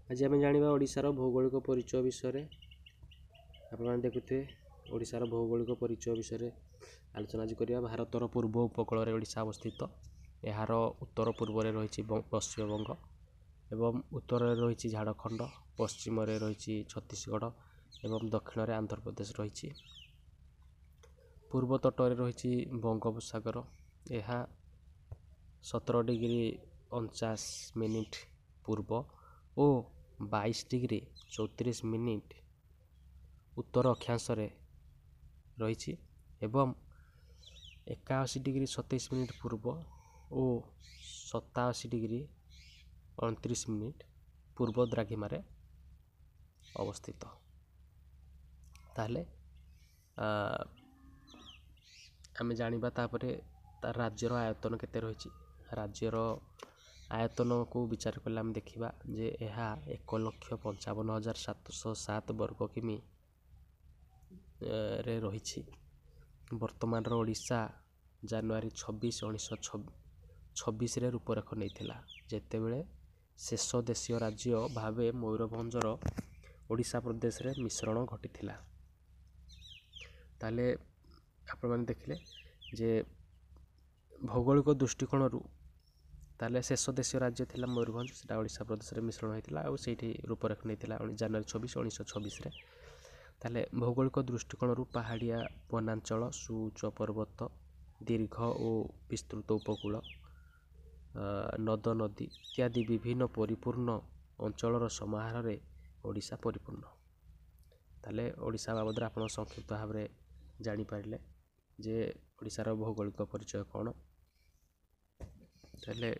आज आम जाना ओडिशार भौगोलिक परिचय विषय। आपने देखुए ओडिशार भौगोलिक परिचय विषय आलोचना आज करिया। भारतर पूर्व उपकूल ओडिशा अवस्थित। यार उत्तर पूर्व रही पश्चिमबंग एवं उत्तर रही झारखंड, पश्चिम रही छत्तीसगढ़ एवं दक्षिण में आंध्र प्रदेश रही। पूर्व तट रही बंगोपसागर। यह 17 डिग्री 49 मिनिट पूर्व और 22 डिग्री 34 मिनिट उत्तर अक्षांश रही एवं 81 डिग्री 27 मिनिट पूर्व और 87 डिग्री 29 मिनिट पूर्व द्राघिमारे अवस्थित। ताहले आम जानिबा तापरे तार राज्यर आयतन केते रही। राज्यर आयतन को विचार कले आम देखा जे यह 1,55,707 वर्ग किमी रे रही। वर्तमान ओडिशा जनवरी 26, 1926 रूपरेख नहीं जेतेबेले शेष देशीय राज्य भावे मयूरभंजर ओडिशा प्रदेश रे मिश्रण घटी। ताले आपण मैंने देखिले जे भौगोलिक दृष्टिकोण ताले शेष देशीय राज्य थिला मयूरभंज, से ओडिशा प्रदेश रे मिश्रण होता और से रूपरेख नहीं जनवरी 26, 1926 रे। ताले भौगोलिक दृष्टिकोण पहाड़िया वनांचल, सुउच्च पर्वत, दीर्घ और विस्तृत उपकूल, नद नदी इत्यादि विभिन्न परिपूर्ण अंचलर समाहार ओडिशा परिपूर्ण। ताले ओडिशा बाबद आप संक्षिप्त भाव में जानीपारे जे ओडिशार भौगोलिक परिचय कौन। ताले